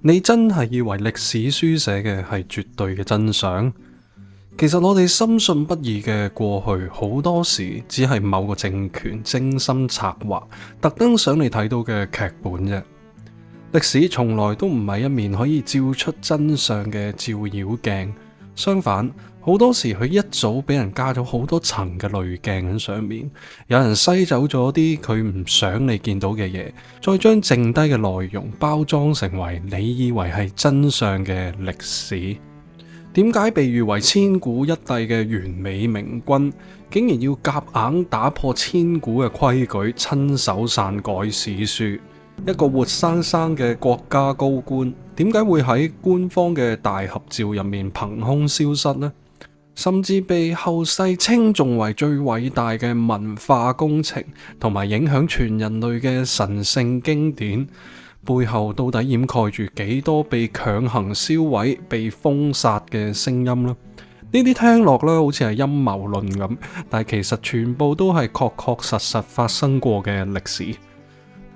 你真係以為歷史書寫嘅係絕對嘅真相？其實我哋深信不疑嘅過去，好多時只係某個政權精心策劃，特登想你睇到嘅劇本啫。歷史從來都唔係一面可以照出真相嘅照妖鏡，相反，好多時佢一早俾人加咗好多層嘅濾鏡喺上面，有人篩走咗啲佢唔想你見到嘅嘢，再將剩低嘅內容包裝成為你以為係真相嘅歷史。點解被譽為千古一帝嘅完美明君，竟然要夾硬打破千古嘅規矩，親手篡改史書？一個活生生嘅國家高官，點解會喺官方嘅大合照入面憑空消失呢？甚至被後世稱頌為最偉大嘅文化工程，同埋影響全人類嘅神聖經典，背後到底掩蓋住幾多被強行燒毀、被封殺嘅聲音呢？呢啲聽落咧好似係陰謀論咁，但係其實全部都係確確實實發生過嘅歷史。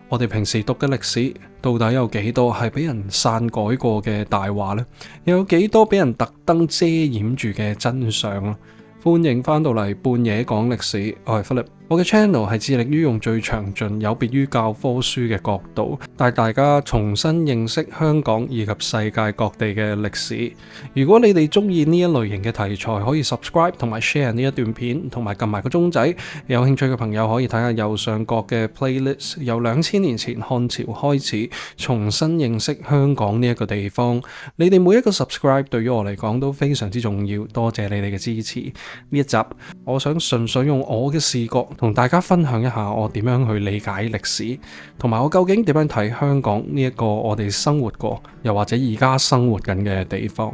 我哋平時讀嘅歷史，到底有幾多係俾人篡改過嘅大話呢？又有幾多俾人特登遮掩住嘅真相呢？歡迎翻到嚟半夜講歷史，我係 Philip。我嘅 channel 係致力於用最詳盡、有別於教科書嘅角度，帶大家重新認識香港以及世界各地嘅歷史。如果你哋中意呢一類型嘅題材，可以 subscribe 同埋 share 呢一段片，同埋撳埋個鐘仔。有興趣嘅朋友可以睇下右上角嘅 playlist， 由2000年前漢朝開始，重新認識香港呢一個地方。你哋每一個 subscribe 對於我嚟講都非常之重要，多謝你哋嘅支持。呢一集我想純粹用我嘅視角，同大家分享一下我點樣去理解歷史，同埋我究竟點樣睇香港呢一個我哋生活過，又或者而家生活緊嘅地方。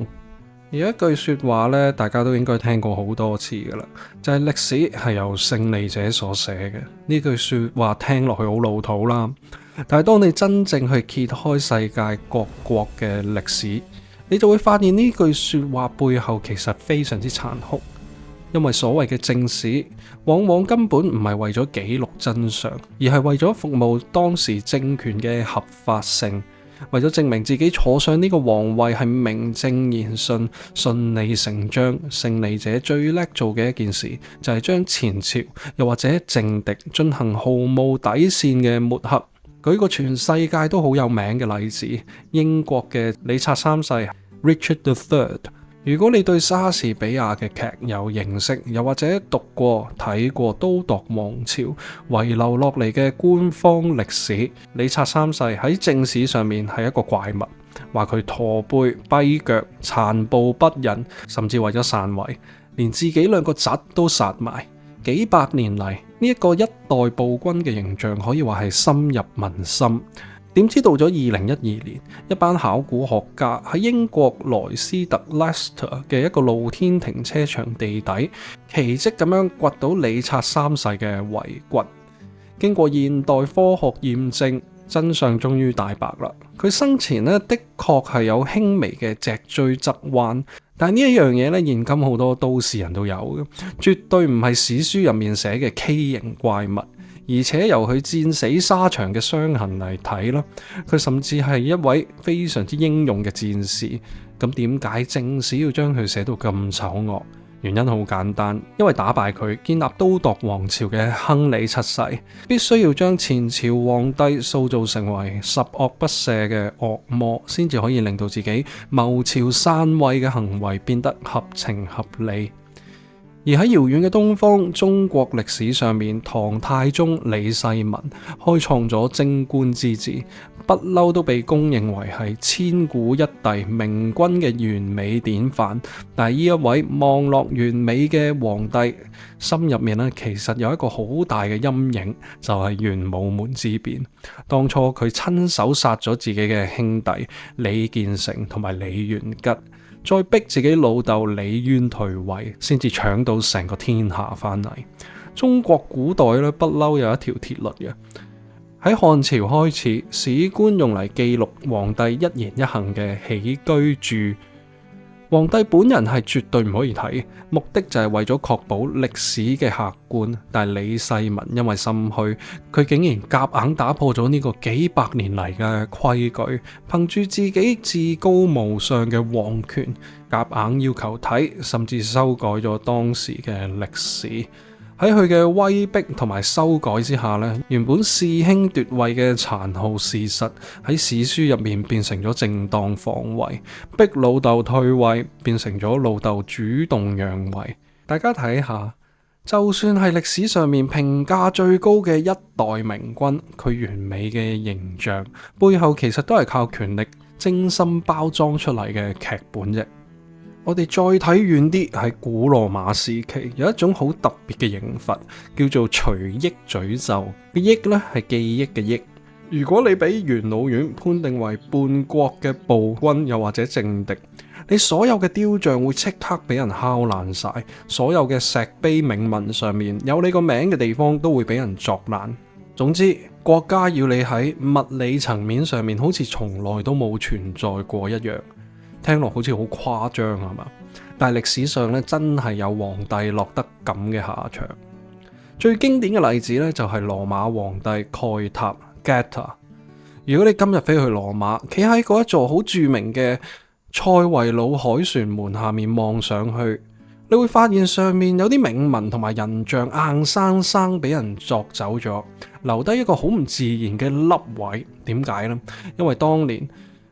有一句說話呢，大家都應該聽過好多次噶啦，就係歷史係由勝利者所寫嘅。呢句說話聽落去好老土啦，但係當你真正去揭開世界各國嘅歷史，你就會發現呢句說話背後其實非常之殘酷。因為所謂嘅正史，往往根本唔係為咗記錄真相，而係為咗服務當時政權嘅合法性，為咗證明自己坐上呢個皇位係名正言順、順理成章。勝利者最叻做嘅一件事，就係將前朝又或者政敵進行毫無底線嘅抹黑。舉個全世界都好有名嘅例子，英國嘅李察三世 Richard III。如果你對莎士比亞嘅劇有認識，又或者讀過睇過都鐸王朝遺留落嚟嘅官方歷史，李察三世喺正史上面係一個怪物，話佢駝背、跛腳、殘暴不仁，甚至為咗篡位，連自己兩個侄都殺埋。幾百年嚟，呢一個一代暴君嘅形象可以話係深入民心。點知到咗2012年，一班考古學家喺英國萊斯特 Leicester 嘅一個露天停車場地底，奇蹟咁樣掘到李察三世嘅遺骨。經過現代科學驗證，真相終於大白啦。佢生前呢，的確係有輕微嘅脊椎側彎，但係呢一樣嘢呢，現今好多都市人都有嘅，絕對唔係史書入面寫嘅畸形怪物。而且由佢戰死沙場嘅傷痕嚟睇啦，佢甚至係一位非常之英勇嘅戰士。咁點解正史要將佢寫到咁醜惡？原因好簡單，因為打敗佢建立都鐸王朝嘅亨利七世，必須要將前朝皇帝塑造成為十惡不赦嘅惡魔，先至可以令到自己謀朝篡位嘅行為變得合情合理。而喺遙遠嘅東方，中國歷史上面，唐太宗李世民開創咗貞觀之治，不嬲都被公認為係千古一帝明君嘅完美典範。但係呢一位望落完美嘅皇帝，心入面呢，其實有一個好大嘅陰影，就係玄武門之變。當初佢親手殺咗自己嘅兄弟李建成同埋李元吉，再逼自己老豆李淵退位，先至搶到成個天下翻嚟。中國古代咧不嬲有一條鐵律嘅，喺漢朝開始，史官用嚟記錄皇帝一言一行嘅起居住，皇帝本人係絕對唔可以睇，目的就係為咗確保歷史嘅客觀。但係李世民因為心虛，佢竟然夾硬打破咗呢個幾百年嚟嘅規矩，憑住自己至高無上嘅皇權，夾硬要求睇，甚至修改咗當時嘅歷史。喺佢嘅威逼同埋修改之下呢，原本弑兄奪位嘅殘酷事實喺史書入面變成咗正當防衛，逼老豆退位變成咗老豆主動讓位。大家睇下，就算係歷史上面評價最高嘅一代明君，佢完美嘅形象背後其實都係靠權力精心包裝出嚟嘅劇本啫。我哋再睇遠啲，喺古羅馬時期有一種好特別嘅刑罰，叫做隨憶詛咒。個憶呢係記憶嘅憶。如果你俾元老院判定為叛國嘅暴君，又或者政敵，你所有嘅雕像會即刻俾人敲爛晒，所有嘅石碑銘文上面有你個名嘅地方都會俾人鑿爛。總之，國家要你喺物理層面上面好似從來都冇存在過一樣。聽落好似好誇張係嘛？但係歷史上咧真係有皇帝落得咁嘅下場。最經典嘅例子咧就係羅馬皇帝蓋塔 Geta。如果你今日飛去羅馬，企喺嗰一座好著名嘅塞維魯凱旋門下面望上去，你會發現上面有啲銘文同埋人像硬生生俾人鑿走咗，留低一個好唔自然嘅凹位。點解呢？因為當年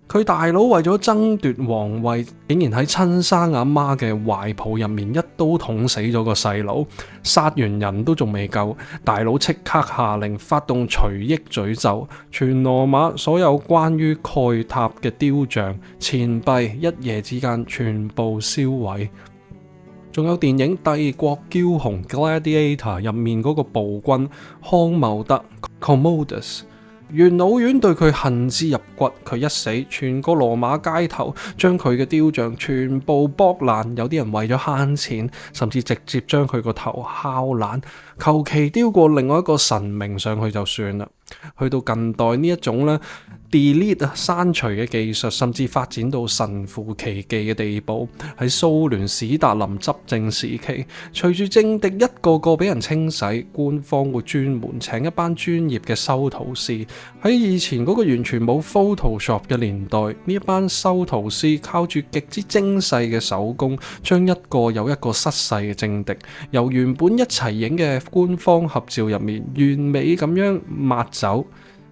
佢大佬為咗爭奪皇位，竟然喺親生阿媽嘅懷抱入面一刀捅死咗個細佬，殺完人都仲未夠，大佬即刻下令發動隨憶詛咒，全羅馬所有關於蓋塔嘅雕像、錢幣一夜之間全部燒毀。仲有電影《帝國驕雄》Gladiator 入面嗰個暴君康茂德 Commodus，元老院對佢恨之入骨，佢一死，全個羅馬街頭將佢嘅雕像全部剝爛，有啲人為咗慳錢，甚至直接將佢個頭敲爛，求其雕過另外一個神明上去就算啦。去到近代呢一種咧 delete 刪除嘅技術，甚至發展到神乎其技嘅地步。喺蘇聯史達林執政時期，隨住政敵一個個俾人清洗，官方會專門請一班專業嘅修圖師。喺以前嗰個完全冇 Photoshop 嘅年代，呢一班修圖師靠住極之精細嘅手工，將一個又一個失勢嘅政敵由原本一齊影嘅官方合照入面完美咁樣抹走。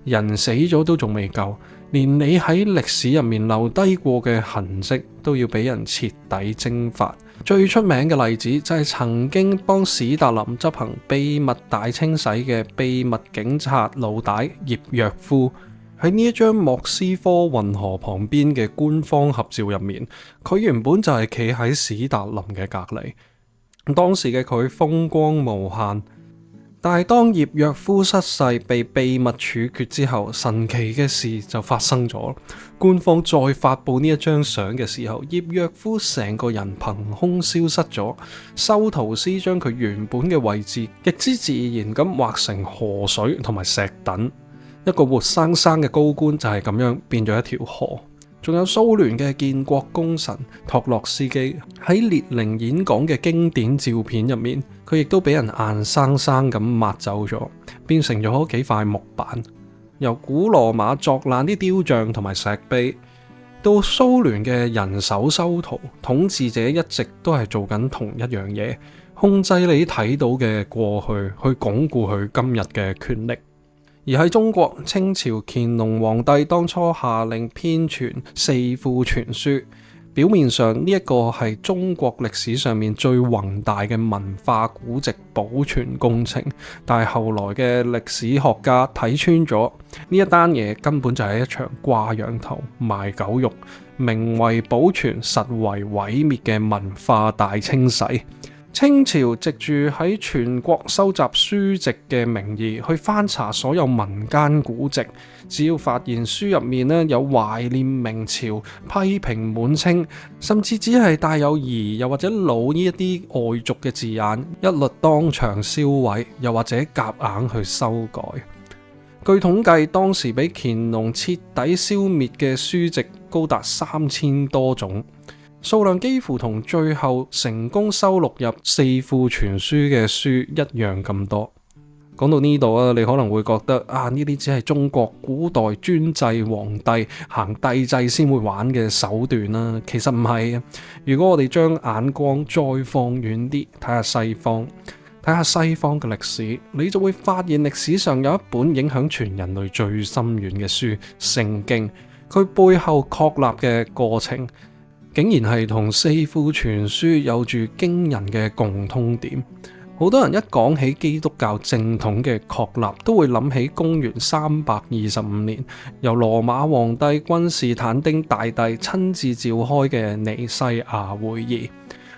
人死咗都仲未夠，連你喺歷史入面留低過嘅痕跡都要俾人徹底蒸發。最出名嘅例子就係曾經幫史達林執行秘密大清洗嘅秘密警察老大葉若夫。喺呢一張莫斯科運河旁邊嘅官方合照入面，佢原本就係企喺史達林嘅隔離。當時嘅佢風光無限。但係當葉若夫失勢被秘密處決之後，神奇嘅事就發生咗。官方再發佈呢一張相嘅時候，葉若夫成個人憑空消失咗，修圖師將佢原本嘅位置極之自然咁畫成河水同埋石躉，一個活生生嘅高官就係咁樣變咗一條河。仲有蘇聯嘅建國功臣托洛斯基喺列寧演講嘅經典照片入面，佢亦都俾人硬生生咁抹走咗，變成咗幾塊木板。由古羅馬鑿爛啲雕像同埋石碑，到蘇聯嘅人手修圖，統治者一直都係做緊同一樣嘢，控制你睇到嘅過去，去鞏固佢今日嘅權力。而喺中國，清朝乾隆皇帝當初下令編纂四庫全書，表面上呢一個係中國歷史上面最宏大嘅文化古籍保存工程，但係後來嘅歷史學家睇穿咗呢一單嘢，根本就係一場掛羊頭賣狗肉，名為保存實為毀滅嘅文化大清洗。清朝藉住喺全國收集書籍嘅名義去翻查所有民間古籍，只要發現書入面有懷念明朝、批評滿清，甚至只係帶有夷又或者魯呢一啲外族嘅字眼，一律當場銷毀，又或者夾硬去修改。據統計，當時俾乾隆徹底消滅嘅書籍高達3000多種。數量幾乎同最後成功收錄入四庫全書嘅書一樣咁多。講到呢度啊，你可能會覺得啊，呢啲只係中國古代專制皇帝行帝制先會玩嘅手段啦。其實唔係啊。如果我哋將眼光再放遠啲，睇下西方嘅歷史，你就會發現歷史上有一本影響全人類最深遠嘅書《聖經》，佢背後確立嘅過程，竟然係同四庫全書有住驚人嘅共通點。好多人一講起基督教正統嘅確立，都會諗起公元325年由羅馬皇帝君士坦丁大帝親自召開嘅尼西亞會議。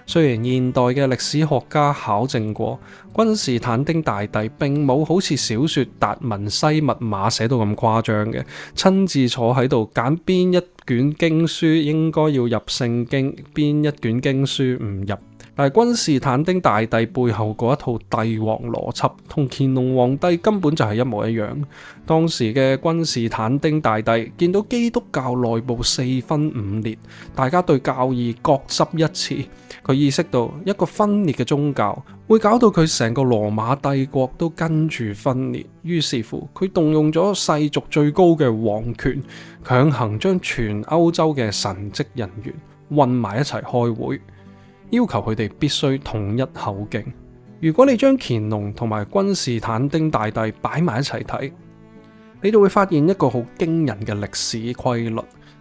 雖然現代嘅歷史學家考證過，君士坦丁大帝並冇好似小說達文西密碼寫到咁誇張嘅，親自坐喺度揀邊一卷經書應該要入聖經，邊一卷經書唔入。但係君士坦丁大帝背後嗰一套帝王邏輯，同乾隆皇帝根本就係一模一樣。當時嘅君士坦丁大帝見到基督教內部四分五裂，大家對教義各執一詞，佢意識到一個分裂嘅宗教會搞到佢成個羅馬帝國都跟住分裂。於是乎，佢動用咗世俗最高嘅皇權，強行將全歐洲嘅神職人員混埋一齊開會，要求佢哋必須統一口徑。如果你將乾隆同埋君士坦丁大帝擺埋一齊睇，你就會發現一個好驚人嘅歷史規律。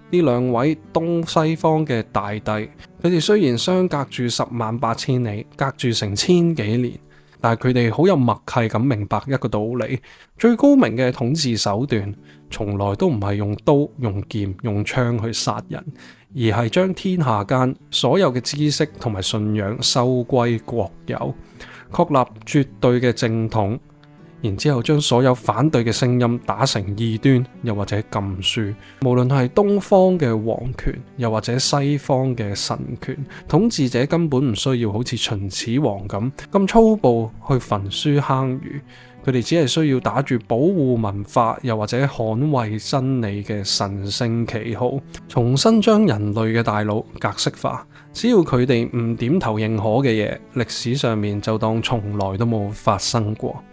呢兩位東西方嘅大帝，佢哋雖然相隔住108000里，隔住成千幾年，但係佢哋好有默契咁明白一個道理：最高明嘅統治手段，從來都唔係用刀、用劍、用槍去殺人，而係將天下間所有嘅知識同埋信仰收歸國有，確立絕對嘅正統，然之後將所有反對嘅聲音打成異端，又或者禁書。無論係東方嘅皇權，又或者西方嘅神權，統治者根本唔需要好似秦始皇咁粗暴去焚書坑儒，佢哋只係需要打住保護文化，又或者捍衛真理嘅神聖旗號，重新將人類嘅大腦格式化。只要佢哋唔點頭認可嘅嘢，歷史上面就當從來都冇發生過。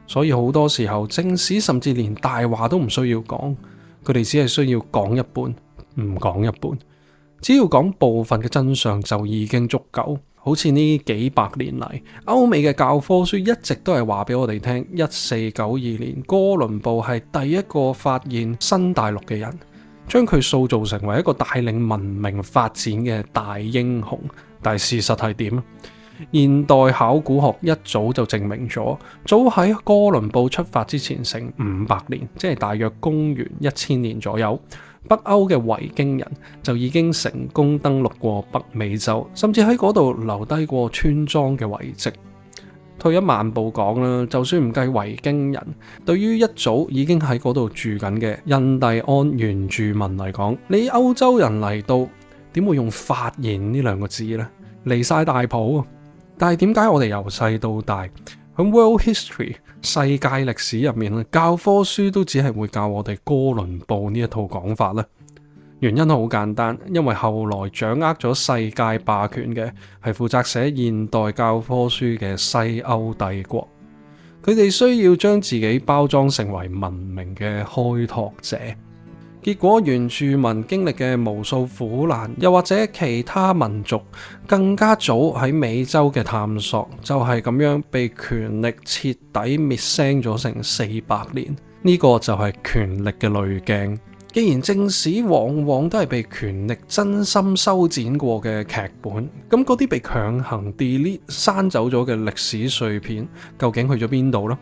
所以好多時候，正史甚至連大話都唔需要講，佢哋只係需要講一半，唔講一半，只要講部分嘅真相就已經足夠。好似呢幾百年嚟，歐美嘅教科書一直都係話俾我哋聽，1492年哥倫布係第一個發現新大陸嘅人，將佢塑造成為一個帶領文明發展嘅大英雄。但係事實係點？現代考古學一早就證明咗，早喺哥倫布出發之前成500年，即係大約公元1000年左右，北歐嘅維京人就已經成功登陸過北美洲，甚至喺嗰度留低過村莊嘅遺跡。退一萬步講啦，就算唔計維京人，對於一早已經喺嗰度住緊嘅印第安原住民嚟講，你歐洲人嚟到點會用發現呢兩個字呢？離晒大譜。但係點解我哋由細到大喺 World History 世界歷史入面，教科書都只係會教我哋哥倫布呢一套講法呢？原因好簡單，因為後來掌握咗世界霸權嘅係負責寫現代教科書嘅西歐帝國，佢哋需要將自己包裝成為文明嘅開拓者。結果原住民經歷嘅無數苦難，又或者其他民族更加早喺美洲嘅探索，就係咁樣被權力徹底滅聲咗成400年。呢個就係權力嘅濾鏡。既然正史往往都係被權力真心修剪過嘅劇本，咁嗰啲被強行 delete 刪走咗嘅歷史碎片，究竟去咗邊度呢？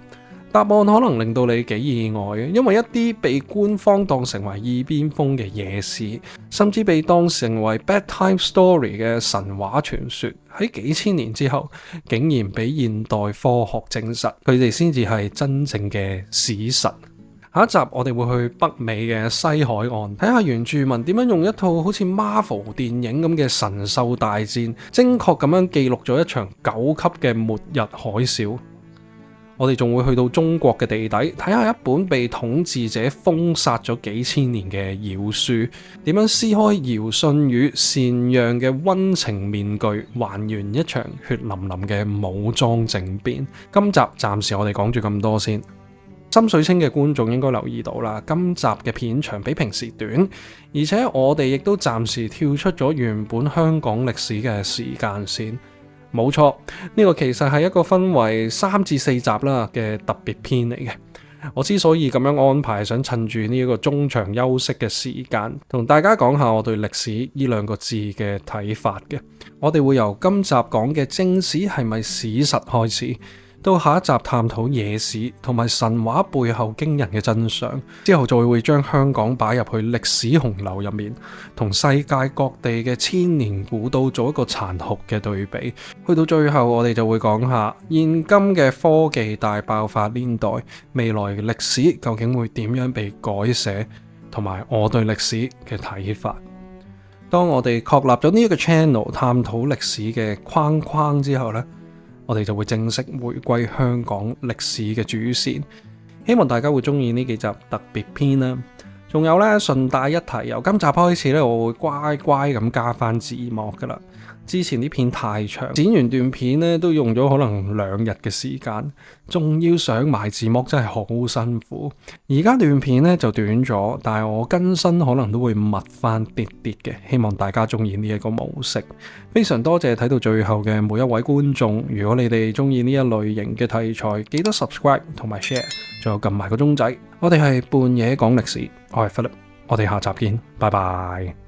答案可能令到你幾意外嘅，因為一啲被官方當成為耳邊風嘅野史，甚至被當成為 bedtime story 嘅神話傳說，喺幾千年之後，竟然俾現代科學證實，佢哋先至係真正嘅史實。下一集我哋會去北美嘅西海岸，睇下原住民點樣用一套好似 Marvel 電影咁嘅神獸大戰，精確咁樣記錄咗一場9級嘅末日海嘯。我哋仲會去到中國嘅地底，睇下一本被統治者封殺咗幾千年嘅謠書，點樣撕開堯舜與禪讓嘅溫情面具，還原一場血淋淋嘅武裝政變。今集暫時我哋講住咁多先。心水清嘅觀眾應該留意到啦，今集嘅片長比平時短，而且我哋亦都暫時跳出咗原本香港歷史嘅時間線。冇錯，呢個其實係一個分為3至4集啦嘅特別篇嚟嘅。我之所以咁樣安排，想趁住呢一個中場休息嘅時間，同大家講下我對歷史呢2個字嘅睇法嘅。我哋會由今集講嘅正史係咪史實開始，到下一集探討野史同埋神話背後驚人嘅真相，之後再會將香港擺入去歷史洪流入面，同世界各地嘅千年古都做一個殘酷嘅對比。去到最後，我哋就會講下現今嘅科技大爆發年代，未來嘅歷史究竟會點樣被改寫，同埋我對歷史嘅睇法。當我哋確立咗呢一個 channel 探討歷史嘅框框之後呢，我哋就會正式回歸香港歷史嘅主線，希望大家會中意呢幾集特別篇啦。仲有呢，順帶一提，由今集開始呢，我會乖乖咁加翻字幕噶啦。之前啲片太長，剪完段片呢都用咗可能2日嘅時間，仲要上埋字幕，真係好辛苦。而家段片呢就短咗，但係我更新可能都會密翻啲嘅，希望大家中意呢一個模式。非常多謝睇到最後嘅每一位觀眾，如果你哋中意呢一類型嘅題材，記得 subscribe 同埋 share， 仲有撳埋個鐘仔。我哋係半夜講歷史，我係 Philip，我哋下集見，拜拜。